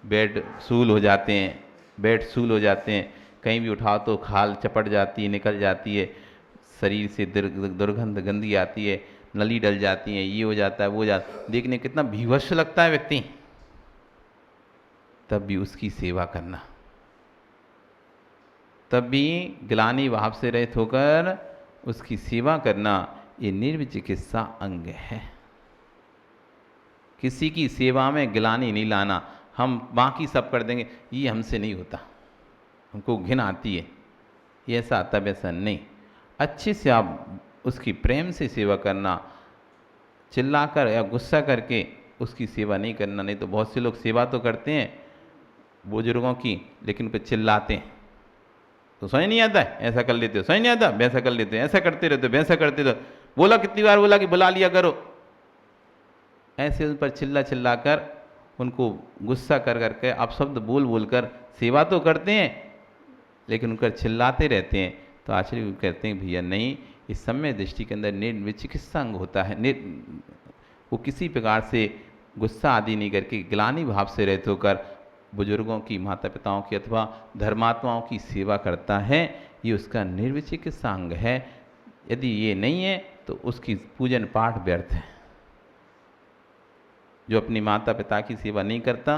बेड सूल हो जाते हैं, बेड सूल हो जाते हैं, कहीं भी उठाओ तो खाल चपट जाती है, निकल जाती है, शरीर से दुर्गंध गंदी आती है, नली डल जाती है, ये हो जाता है, वो हो जाता है, देखने कितना भीवश लगता है व्यक्ति, तब भी उसकी सेवा करना, तब भी गिलानी भाव से रहित होकर उसकी सेवा करना, ये निर्विचिकित्सा अंग है। किसी की सेवा में गिलानी नहीं लाना। हम बाकी सब कर देंगे, ये हमसे नहीं होता, हमको घिन आती है, ये ऐसा तब ऐसा नहीं। अच्छे से आप उसकी प्रेम से सेवा करना, चिल्लाकर या गुस्सा करके उसकी सेवा नहीं करना। नहीं तो बहुत से लोग सेवा तो करते हैं बुजुर्गों की, लेकिन फिर चिल्लाते हैं, तो समझ नहीं आता है, ऐसा कर लेते हो, समझ नहीं आता, वैसा कर लेते हो, ऐसा करते रहते हो, वैसा करते रहो। बोला कितनी बार बोला कि बुला लिया करो। ऐसे उन पर चिल्ला चिल्ला कर, उनको गुस्सा कर करके अपशब्द बोल बोल कर सेवा तो करते हैं, लेकिन उनकर चिल्लाते रहते हैं। तो आचार्य कहते हैं भैया नहीं, इस सम्यक दृष्टि के अंदर निर्विचिकित्सा अंग होता है। वो किसी प्रकार से गुस्सा आदि नहीं करके ग्लानि भाव से रहते होकर बुजुर्गों की, माता पिताओं की अथवा धर्मात्माओं की सेवा करता है। ये उसका निर्विचिकित्सा अंग है। यदि ये नहीं है तो उसकी पूजन पाठ व्यर्थ है। जो अपनी माता पिता की सेवा नहीं करता,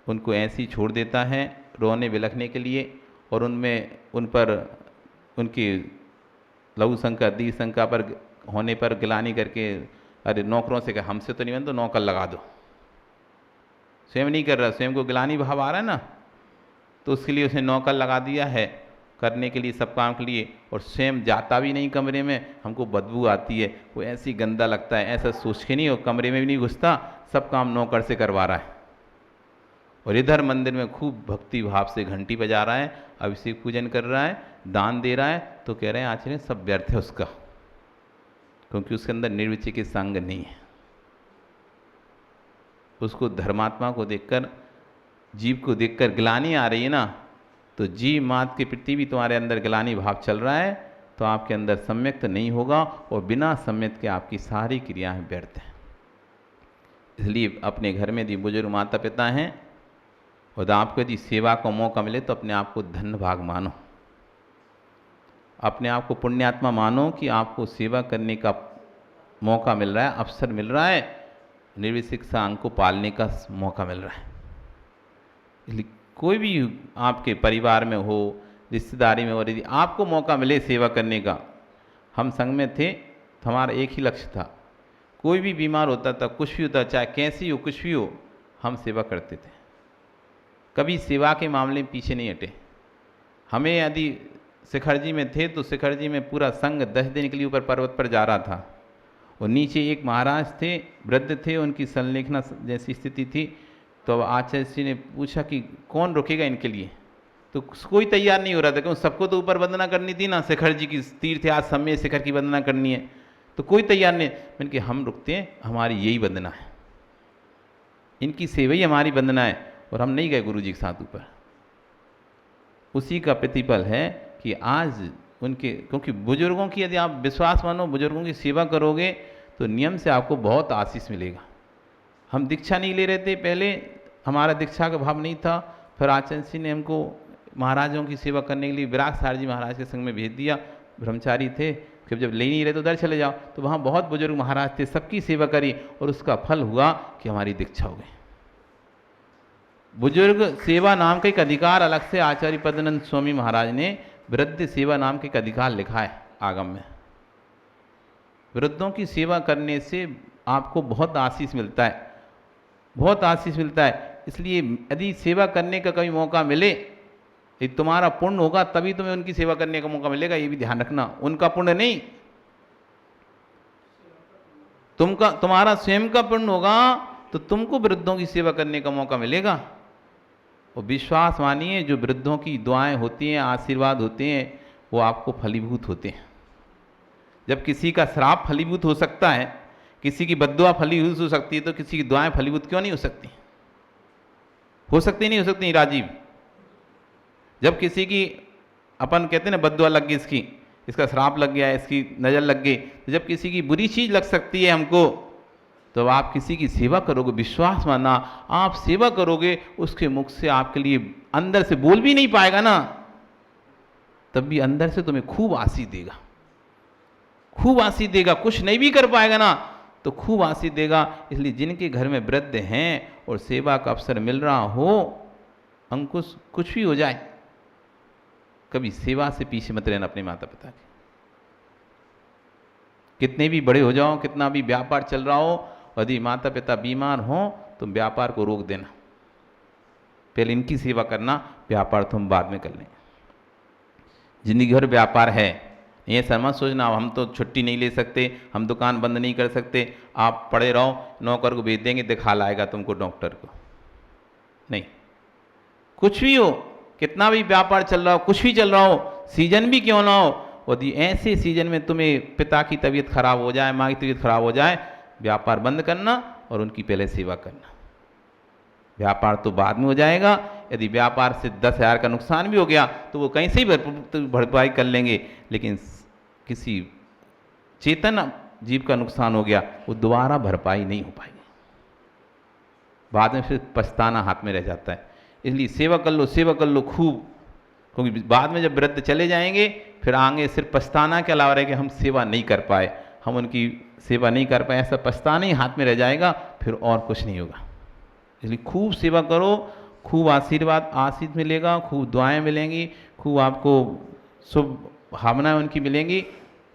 उनको ऐसे ही छोड़ देता है रोने बिलखने के लिए, और उन पर उनकी लघु शंका दीर्घ शंका पर होने पर गिलानी करके, अरे नौकरों से कहा हमसे तो नहीं बन, तो नौकर लगा दो। स्वयं नहीं कर रहा, स्वयं को गिलानी भाव आ रहा है ना, तो उसके लिए उसने नौकर लगा दिया है करने के लिए, सब काम के लिए, और स्वयं जाता भी नहीं कमरे में, हमको बदबू आती है, वो ऐसी गंदा लगता है, ऐसा सोच के नहीं, वो कमरे में भी नहीं घुसता, सब काम नौकर से करवा रहा है। और इधर मंदिर में खूब भक्ति भाव से घंटी बजा रहा है, अभिषेक पूजन कर रहा है, दान दे रहा है, तो कह रहे हैं आचार्य सब व्यर्थ है उसका, क्योंकि उसके अंदर निर्विचिकित्सा अंग नहीं है। उसको धर्मात्मा को देखकर, जीव को देखकर ग्लानि आ रही है ना, तो जीव मात के प्रति भी तुम्हारे अंदर ग्लानि भाव चल रहा है, तो आपके अंदर सम्यक्त नहीं होगा, और बिना सम्यक्त के आपकी सारी क्रियाएं व्यर्थ हैं। इसलिए अपने घर में यदि बुजुर्ग माता पिता हैं और आपको यदि सेवा का मौका मिले तो अपने आप को धन्य भाग मानो, अपने आप को पुण्यात्मा मानो कि आपको सेवा करने का मौका मिल रहा है, अवसर मिल रहा है, निर्विशिक्षा अंग को पालने का मौका मिल रहा है। इसलिए कोई भी आपके परिवार में हो, रिश्तेदारी में हो, यदि आपको मौका मिले सेवा करने का, हम संघ में थे तो हमारा एक ही लक्ष्य था, कोई भी बीमार होता था, कुछ भी होता, चाहे कैसी हो, कुछ भी हो, हम सेवा करते थे। कभी सेवा के मामले में पीछे नहीं हटे। हमें यदि शिखर जी में थे तो शिखर जी में पूरा संघ 10 दिन के लिए ऊपर पर्वत पर जा रहा था, और नीचे एक महाराज थे, वृद्ध थे, उनकी संलेखना जैसी स्थिति थी। तो अब आचार्य जी ने पूछा कि कौन रुकेगा इनके लिए, तो कोई तैयार नहीं हो रहा था, क्योंकि सबको तो ऊपर वंदना करनी थी ना, शिखर जी की तीर्थ आज समय शिखर की वंदना करनी है, तो कोई तैयार नहीं। मैंने कहा हम रुकते हैं, हमारी यही वंदना है, इनकी सेवा ही हमारी वंदना है, और हम नहीं गए गुरु जी के साथ ऊपर। उसी का प्रतिफल है कि आज उनके, क्योंकि बुजुर्गों की यदि आप विश्वास मानो, बुजुर्गों की सेवा करोगे तो नियम से आपको बहुत आशीष मिलेगा। हम दीक्षा नहीं ले रहे थे पहले, हमारा दीक्षा का भाव नहीं था, फिर आचार्य जी ने हमको महाराजों की सेवा करने के लिए विराट सार जी महाराज के संग में भेज दिया। ब्रह्मचारी थे कि जब ले नहीं रहे तो उधर चले जाओ, तो वहाँ बहुत बुजुर्ग महाराज थे, सबकी सेवा करी, और उसका फल हुआ कि हमारी दीक्षा हो गई। बुजुर्ग सेवा नाम का एक अधिकार अलग से आचार्य पदनंद स्वामी महाराज ने वृद्ध सेवा नाम का एक अधिकार लिखा है आगम में। वृद्धों की सेवा करने से आपको बहुत आशीष मिलता है, बहुत आशीष मिलता है। इसलिए यदि सेवा करने का कभी मौका मिले, ये तुम्हारा पुण्य होगा तभी तुम्हें उनकी सेवा करने का मौका मिलेगा, ये भी ध्यान रखना। उनका पुण्य नहीं, तुम्हारा स्वयं का पुण्य होगा तो तुमको वृद्धों की सेवा करने का मौका मिलेगा। और विश्वास मानिए, जो वृद्धों की दुआएं होती हैं, आशीर्वाद होते हैं, वो आपको फलीभूत होते हैं। जब किसी का श्राप फलीभूत हो सकता है, किसी की बद्दुआ फलीभूत हो सकती है, तो किसी की दुआएं फलीभूत क्यों नहीं हो सकती? हो सकती नहीं हो सकती राजीव? जब किसी की अपन कहते हैं ना बद्दुआ लग गई, इसका श्राप लग गया, इसकी नज़र लग गई, तो जब किसी की बुरी चीज़ लग सकती है हमको, तो आप किसी की सेवा करोगे, विश्वास मानना, आप सेवा करोगे, उसके मुख से आपके लिए अंदर से बोल भी नहीं पाएगा ना, तब भी अंदर से तुम्हें खूब आशीष देगा, खूब आशीष देगा। कुछ नहीं भी कर पाएगा ना, तो खूब आशीष देगा। इसलिए जिनके घर में वृद्ध हैं और सेवा का अवसर मिल रहा हो, अंकुश कुछ भी हो जाए, कभी सेवा से पीछे मत रहना अपने माता पिता के। कितने भी बड़े हो जाओ, कितना भी व्यापार चल रहा हो, यदि माता पिता बीमार हो तो व्यापार को रोक देना, पहले इनकी सेवा करना, व्यापार तुम बाद में कर लेंगे। जिंदगी भर व्यापार है, ये सर मत सोचना हम तो छुट्टी नहीं ले सकते, हम दुकान बंद नहीं कर सकते, आप पड़े रहो, नौकर को भेज देंगे, दिखा लाएगा तुमको डॉक्टर को। नहीं, कुछ भी हो, कितना भी व्यापार चल रहा हो, कुछ भी चल रहा हो, सीजन भी क्यों ना हो, यदि ऐसे सीजन में तुम्हें पिता की तबीयत खराब हो जाए, माँ की तबीयत खराब हो जाए, व्यापार बंद करना और उनकी पहले सेवा करना। व्यापार तो बाद में हो जाएगा। यदि व्यापार से 10,000 का नुकसान भी हो गया तो वो कहीं से ही भरपाई कर लेंगे, लेकिन किसी चेतन जीव का नुकसान हो गया वो दोबारा भरपाई नहीं हो पाएगी, बाद में फिर पछताना हाथ में रह जाता है। इसलिए सेवा कर लो खूब, क्योंकि बाद में जब वृद्ध चले जाएंगे फिर आगे सिर्फ पछताना के अलावा रहे कि हम सेवा नहीं कर पाए, हम उनकी सेवा नहीं कर पाए, ऐसा पछताना ही हाथ में रह जाएगा, फिर और कुछ नहीं होगा। इसलिए खूब सेवा करो, खूब आशीष मिलेगा, खूब दुआएं मिलेंगी, खूब आपको शुभ भावनाएं उनकी मिलेंगी,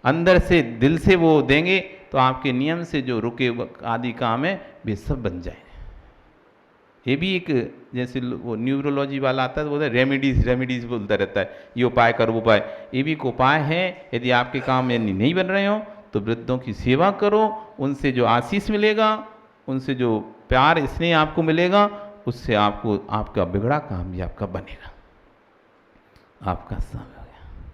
अंदर से दिल से वो देंगे तो आपके नियम से जो रुके आदि काम है वे सब बन जाएंगे। ये भी एक, जैसे वो न्यूरोलॉजी वाला आता है तो बोलता है रेमेडीज बोलता रहता है, ये उपाय करो वो उपाय, ये भी एक उपाय है। यदि आपके काम यदि नहीं बन रहे हो तो वृद्धों की सेवा करो, उनसे जो आशीष मिलेगा, उनसे जो प्यार स्नेह आपको मिलेगा, उससे आपको आपका बिगड़ा काम भी आपका बनेगा। आपका समय हो गया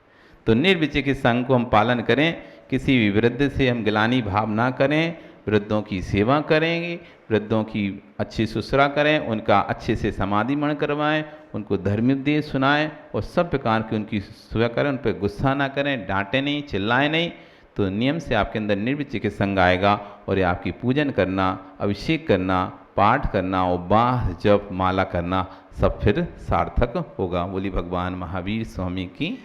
तो निर्विचिकित्सित संग को हम पालन करें, किसी भी वृद्ध से हम गिलानी भाव ना करें, वृद्धों की सेवा करेंगे, वृद्धों की अच्छी शुश्रा करें, उनका अच्छे से समाधि मरण करवाएं, उनको धर्मोपदेश सुनाएं और सब प्रकार की उनकी सेवा करें, उन पर गुस्सा ना करें, डांटें नहीं, चिल्लाएं नहीं, तो नियम से आपके अंदर निर्विचिकित्सित संग आएगा और ये आपकी पूजन करना, अभिषेक करना, पाठ करना, उपवास जप माला करना सब फिर सार्थक होगा। बोली भगवान महावीर स्वामी की